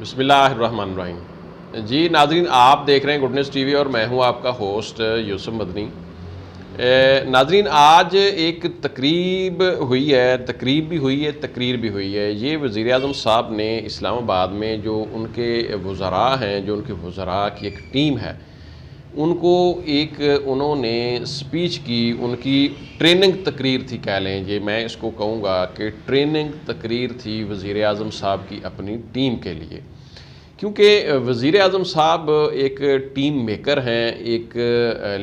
بسم اللہ الرحمن الرحیم۔ جی ناظرین، آپ دیکھ رہے ہیں گڈ نیوز ٹی وی اور میں ہوں آپ کا ہوسٹ یوسف مدنی۔ ناظرین، آج ایک تقریب بھی ہوئی ہے۔ یہ وزیر اعظم صاحب نے اسلام آباد میں جو ان کے وزراء ہیں، جو ان کے وزراء کی ایک ٹیم ہے، ان کو انہوں نے سپیچ کی، ان کی ٹریننگ تقریر تھی کہہ لیں۔ یہ میں اس کو کہوں گا کہ ٹریننگ تقریر تھی وزیر اعظم صاحب کی اپنی ٹیم کے لیے، کیونکہ وزیر اعظم صاحب ایک ٹیم میکر ہیں، ایک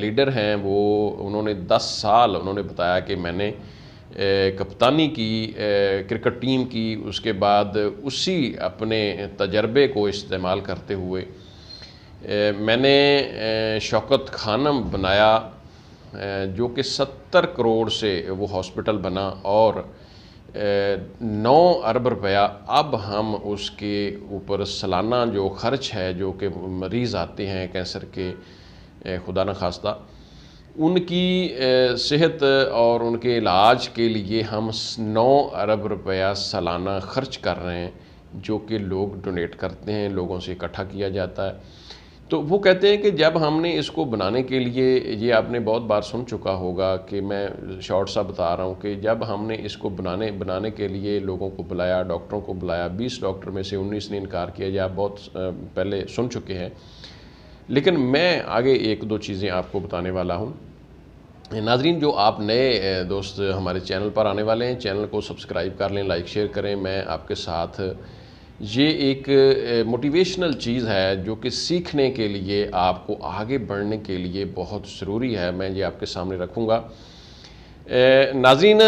لیڈر ہیں۔ انہوں نے 10 سال انہوں نے بتایا کہ میں نے کپتانی کی کرکٹ ٹیم کی، اس کے بعد اسی اپنے تجربے کو استعمال کرتے ہوئے میں نے شوکت خانم بنایا، جو کہ 70 کروڑ سے وہ ہاسپٹل بنا، اور 9 ارب روپیہ اب ہم اس کے اوپر سالانہ جو خرچ ہے، جو کہ مریض آتے ہیں کینسر کے، خدا نخواستہ ان کی صحت اور ان کے علاج کے لیے ہم 9 ارب روپیہ سالانہ خرچ کر رہے ہیں، جو کہ لوگ ڈونیٹ کرتے ہیں، لوگوں سے اکٹھا کیا جاتا ہے۔ تو وہ کہتے ہیں کہ جب ہم نے اس کو بنانے کے لیے، یہ آپ نے بہت بار سن چکا ہوگا کہ میں شارٹ سا بتا رہا ہوں، کہ جب ہم نے اس کو بنانے کے لیے لوگوں کو بلایا، ڈاکٹروں کو بلایا، 20 ڈاکٹر میں سے 19 نے انکار کیا، یہ آپ بہت پہلے سن چکے ہیں، لیکن میں آگے 1-2 چیزیں آپ کو بتانے والا ہوں۔ ناظرین، جو آپ نئے دوست ہمارے چینل پر آنے والے ہیں، چینل کو سبسکرائب کر لیں، لائک شیئر کریں۔ میں آپ کے ساتھ یہ ایک موٹیویشنل چیز ہے جو کہ سیکھنے کے لیے، آپ کو آگے بڑھنے کے لیے بہت ضروری ہے، میں یہ آپ کے سامنے رکھوں گا۔ ناظرین،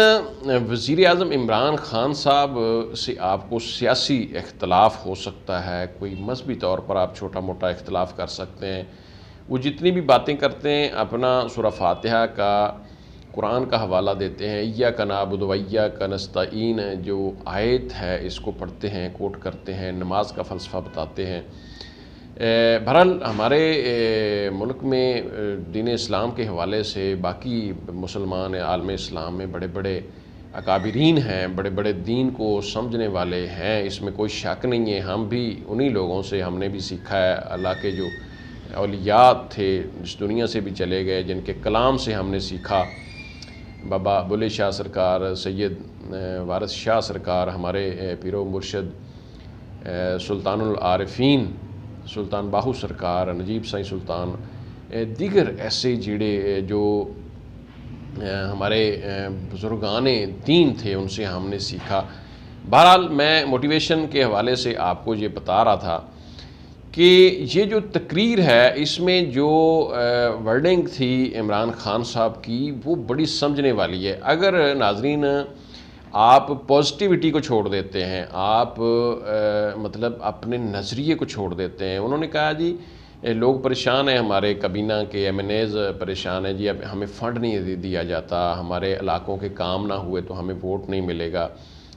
وزیر اعظم عمران خان صاحب سے آپ کو سیاسی اختلاف ہو سکتا ہے، کوئی مذہبی طور پر آپ چھوٹا موٹا اختلاف کر سکتے ہیں۔ وہ جتنی بھی باتیں کرتے ہیں، اپنا سورہ فاتحہ کا، قرآن کا حوالہ دیتے ہیں، ایاک نعبد و ایاک نستعین جو آیت ہے اس کو پڑھتے ہیں، کوٹ کرتے ہیں، نماز کا فلسفہ بتاتے ہیں۔ بہرحال ہمارے ملک میں دین اسلام کے حوالے سے باقی مسلمان عالم اسلام میں بڑے بڑے اکابرین ہیں، بڑے بڑے دین کو سمجھنے والے ہیں، اس میں کوئی شک نہیں ہے۔ ہم بھی انہی لوگوں سے ہم نے بھی سیکھا ہے، اللہ کے جو اولیاء تھے اس دنیا سے بھی چلے گئے، جن کے کلام سے ہم نے سیکھا۔ بابا بلے شاہ سرکار، سید وارث شاہ سرکار، ہمارے پیر و مرشد سلطان العارفین سلطان باہو سرکار، نجیب سائیں سلطان، دیگر ایسے جڑے جو ہمارے بزرگان دین تھے، ان سے ہم نے سیکھا۔ بہرحال میں موٹیویشن کے حوالے سے آپ کو یہ بتا رہا تھا کہ یہ جو تقریر ہے، اس میں جو ورڈنگ تھی عمران خان صاحب کی، وہ بڑی سمجھنے والی ہے۔ اگر ناظرین آپ پازیٹیوٹی کو چھوڑ دیتے ہیں، آپ مطلب اپنے نظریے کو چھوڑ دیتے ہیں۔ انہوں نے کہا جی لوگ پریشان ہیں، ہمارے کابینہ کے ایم این ایز پریشان ہیں، جی اب ہمیں فنڈ نہیں دیا جاتا، ہمارے علاقوں کے کام نہ ہوئے تو ہمیں ووٹ نہیں ملے گا۔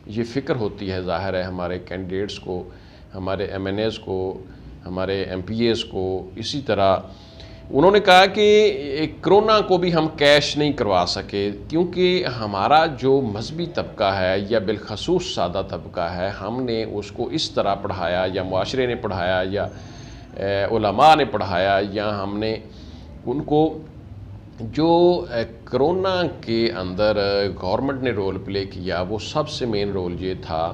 یہ فکر ہوتی ہے، ظاہر ہے، ہمارے کینڈیڈیٹس کو، ہمارے ایم این ایز کو، ہمارے ایم پی ایز کو۔ اسی طرح انہوں نے کہا کہ کرونا کو بھی ہم کیش نہیں کروا سکے، کیونکہ ہمارا جو مذہبی طبقہ ہے یا بالخصوص سادہ طبقہ ہے، ہم نے اس کو اس طرح پڑھایا، یا معاشرے نے پڑھایا، یا علماء نے پڑھایا، یا ہم نے ان کو جو کرونا کے اندر گورنمنٹ نے رول پلے کیا، وہ سب سے مین رول یہ تھا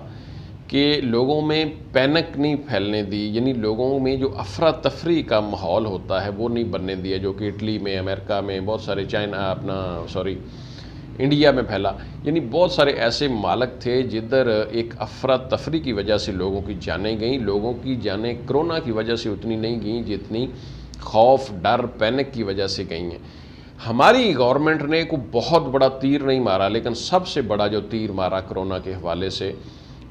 کہ لوگوں میں پینک نہیں پھیلنے دی، یعنی لوگوں میں جو افراتفری کا ماحول ہوتا ہے وہ نہیں بننے دیا، جو کہ اٹلی میں، امریکہ میں، بہت سارے انڈیا میں پھیلا۔ یعنی بہت سارے ایسے ممالک تھے جدھر ایک افراتفری کی وجہ سے لوگوں کی جانیں گئیں۔ لوگوں کی جانیں کرونا کی وجہ سے اتنی نہیں گئیں جتنی خوف، ڈر، پینک کی وجہ سے گئی ہیں۔ ہماری گورنمنٹ نے کوئی بہت بڑا تیر نہیں مارا، لیکن سب سے بڑا جو تیر مارا کرونا کے حوالے سے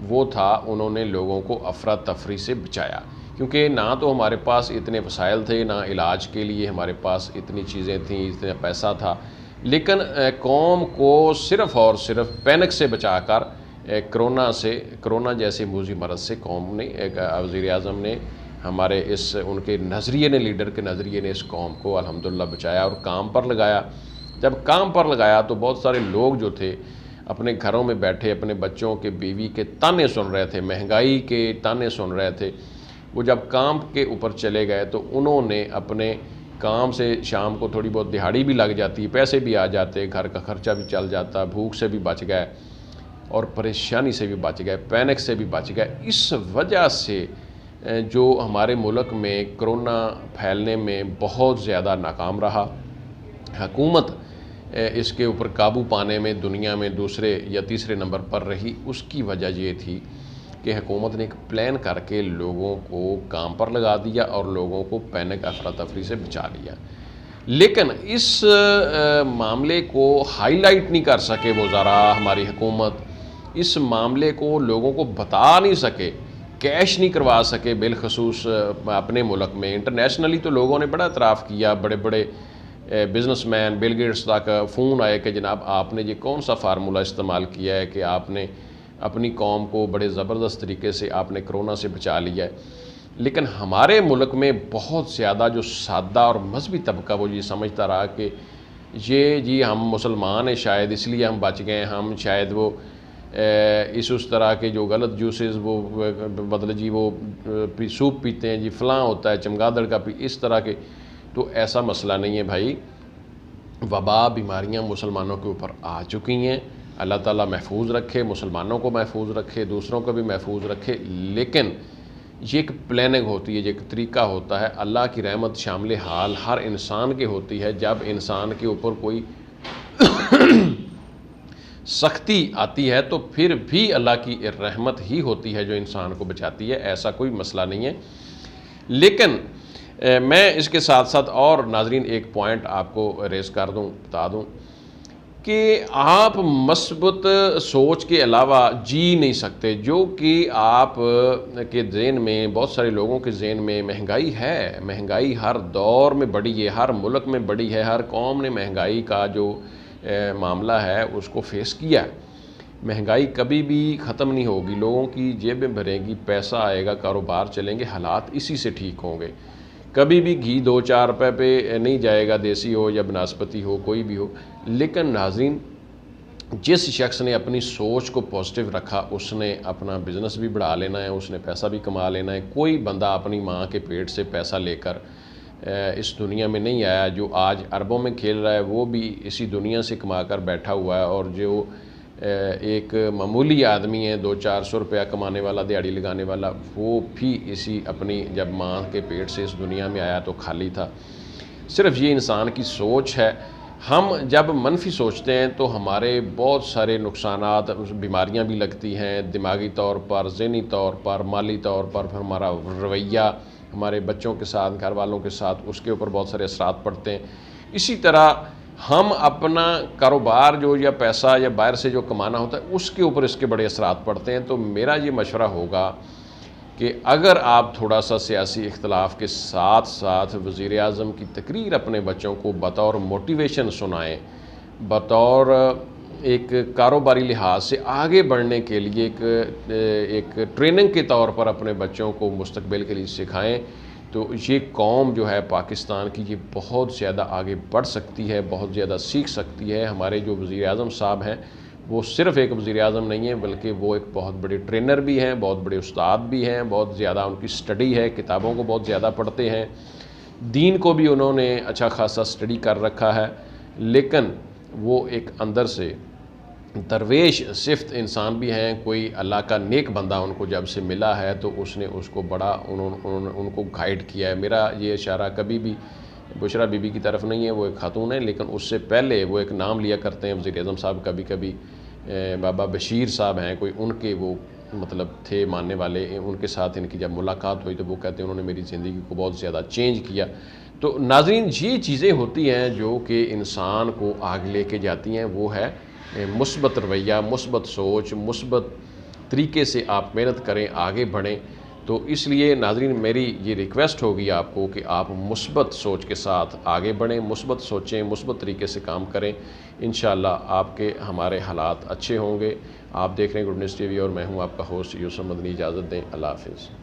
وہ تھا، انہوں نے لوگوں کو افراتفری سے بچایا، کیونکہ نہ تو ہمارے پاس اتنے وسائل تھے، نہ علاج کے لیے ہمارے پاس اتنی چیزیں تھیں، اتنا پیسہ تھا، لیکن قوم کو صرف اور صرف پینک سے بچا کر کرونا جیسے موذی مرض سے قوم نے، وزیر اعظم نے، ہمارے ان کے نظریے نے، لیڈر کے نظریے نے اس قوم کو الحمدللہ بچایا اور کام پر لگایا۔ جب کام پر لگایا تو بہت سارے لوگ جو تھے اپنے گھروں میں بیٹھے اپنے بچوں کے، بیوی کے تانے سن رہے تھے، مہنگائی کے تانے سن رہے تھے، وہ جب کام کے اوپر چلے گئے تو انہوں نے اپنے کام سے شام کو تھوڑی بہت دہاڑی بھی لگ جاتی، پیسے بھی آ جاتے، گھر کا خرچہ بھی چل جاتا، بھوک سے بھی بچ گئے اور پریشانی سے بھی بچ گئے، پینک سے بھی بچ گئے۔ اس وجہ سے جو ہمارے ملک میں کرونا پھیلنے میں بہت زیادہ ناکام رہا، حکومت اس کے اوپر قابو پانے میں دنیا میں دوسرے یا تیسرے نمبر پر رہی۔ اس کی وجہ یہ تھی کہ حکومت نے ایک پلان کر کے لوگوں کو کام پر لگا دیا اور لوگوں کو پینک افراتفری سے بچا لیا، لیکن اس معاملے کو ہائی لائٹ نہیں کر سکے وزراء، ہماری حکومت اس معاملے کو لوگوں کو بتا نہیں سکے، کیش نہیں کروا سکے، بالخصوص اپنے ملک میں۔ انٹرنیشنلی تو لوگوں نے بڑا اعتراف کیا، بڑے بڑے بزنس مین بل گیٹس تک فون آئے کہ جناب آپ نے یہ کون سا فارمولہ استعمال کیا ہے کہ آپ نے اپنی قوم کو بڑے زبردست طریقے سے آپ نے کرونا سے بچا لیا ہے۔ لیکن ہمارے ملک میں بہت زیادہ جو سادہ اور مذہبی طبقہ وہ یہ سمجھتا رہا کہ یہ جی ہم مسلمان ہیں شاید اس لیے ہم بچ گئے، ہم شاید وہ اس طرح کے جو غلط جوسز وہ مطلب جی وہ سوپ پیتے ہیں، جی فلاں ہوتا ہے چمگادڑ کا اس طرح کے۔ تو ایسا مسئلہ نہیں ہے بھائی، وبا بیماریاں مسلمانوں کے اوپر آ چکی ہیں، اللہ تعالیٰ محفوظ رکھے، مسلمانوں کو محفوظ رکھے، دوسروں کو بھی محفوظ رکھے، لیکن یہ ایک پلاننگ ہوتی ہے، یہ ایک طریقہ ہوتا ہے۔ اللہ کی رحمت شامل حال ہر انسان کے ہوتی ہے، جب انسان کے اوپر کوئی سختی آتی ہے تو پھر بھی اللہ کی رحمت ہی ہوتی ہے جو انسان کو بچاتی ہے، ایسا کوئی مسئلہ نہیں ہے۔ لیکن میں اس کے ساتھ ساتھ اور ناظرین ایک پوائنٹ آپ کو ریز کر دوں، بتا دوں کہ آپ مثبت سوچ کے علاوہ جی نہیں سکتے، جو کہ آپ کے ذہن میں، بہت سارے لوگوں کے ذہن میں مہنگائی ہے، مہنگائی ہر دور میں بڑھی ہے، ہر ملک میں بڑھی ہے، ہر قوم نے مہنگائی کا جو معاملہ ہے اس کو فیس کیا ہے۔ مہنگائی کبھی بھی ختم نہیں ہوگی، لوگوں کی جیبیں بھریں گی، پیسہ آئے گا، کاروبار چلیں گے، حالات اسی سے ٹھیک ہوں گے۔ کبھی بھی گھی 2-4 روپے پہ نہیں جائے گا، دیسی ہو یا بناسپتی ہو، کوئی بھی ہو۔ لیکن ناظرین جس شخص نے اپنی سوچ کو پازیٹیو رکھا اس نے اپنا بزنس بھی بڑھا لینا ہے، اس نے پیسہ بھی کما لینا ہے۔ کوئی بندہ اپنی ماں کے پیٹ سے پیسہ لے کر اس دنیا میں نہیں آیا، جو آج اربوں میں کھیل رہا ہے وہ بھی اسی دنیا سے کما کر بیٹھا ہوا ہے، اور جو ایک معمولی آدمی ہے 200-400 روپیہ کمانے والا، دیہڑی لگانے والا، وہ بھی اسی اپنی جب ماں کے پیٹ سے اس دنیا میں آیا تو خالی تھا۔ صرف یہ انسان کی سوچ ہے۔ ہم جب منفی سوچتے ہیں تو ہمارے بہت سارے نقصانات، بیماریاں بھی لگتی ہیں، دماغی طور پر، ذہنی طور پر، مالی طور پر، پھر ہمارا رویہ ہمارے بچوں کے ساتھ، گھر والوں کے ساتھ، اس کے اوپر بہت سارے اثرات پڑتے ہیں۔ اسی طرح ہم اپنا کاروبار جو یا پیسہ یا باہر سے جو کمانا ہوتا ہے اس کے اوپر اس کے بڑے اثرات پڑتے ہیں۔ تو میرا یہ مشورہ ہوگا کہ اگر آپ تھوڑا سا سیاسی اختلاف کے ساتھ ساتھ وزیر اعظم کی تقریر اپنے بچوں کو بطور موٹیویشن سنائیں، بطور ایک کاروباری لحاظ سے آگے بڑھنے کے لیے ایک ٹریننگ کے طور پر اپنے بچوں کو مستقبل کے لیے سکھائیں، تو یہ قوم جو ہے پاکستان کی، یہ بہت زیادہ آگے بڑھ سکتی ہے، بہت زیادہ سیکھ سکتی ہے۔ ہمارے جو وزیر اعظم صاحب ہیں وہ صرف ایک وزیر اعظم نہیں ہیں، بلکہ وہ ایک بہت بڑے ٹرینر بھی ہیں، بہت بڑے استاد بھی ہیں، بہت زیادہ ان کی سٹڈی ہے، کتابوں کو بہت زیادہ پڑھتے ہیں، دین کو بھی انہوں نے اچھا خاصا سٹڈی کر رکھا ہے۔ لیکن وہ ایک اندر سے درویش صفت انسان بھی ہیں، کوئی اللہ کا نیک بندہ ان کو جب سے ملا ہے تو اس نے اس کو بڑا انہوں نے ان کو گائیڈ کیا ہے۔ میرا یہ اشارہ کبھی بھی بشرا بی بی کی طرف نہیں ہے، وہ ایک خاتون ہے، لیکن اس سے پہلے وہ ایک نام لیا کرتے ہیں وزیر اعظم صاحب، کبھی کبھی بابا بشیر صاحب ہیں کوئی، ان کے وہ مطلب تھے ماننے والے، ان کے ساتھ ان کی جب ملاقات ہوئی تو وہ کہتے ہیں انہوں نے میری زندگی کو بہت زیادہ چینج کیا۔ تو ناظرین یہ چیزیں ہوتی ہیں جو کہ انسان کو آگے لے کے جاتی ہیں، وہ ہے مثبت رویہ، مثبت سوچ، مثبت طریقے سے آپ محنت کریں، آگے بڑھیں۔ تو اس لیے ناظرین میری یہ ریکویسٹ ہوگی آپ کو کہ آپ مثبت سوچ کے ساتھ آگے بڑھیں، مثبت سوچیں، مثبت طریقے سے کام کریں، انشاءاللہ آپ کے ہمارے حالات اچھے ہوں گے۔ آپ دیکھ رہے ہیں گڈ نیوز ٹی وی اور میں ہوں آپ کا ہوسٹ یوسف مدنی۔ اجازت دیں، اللہ حافظ۔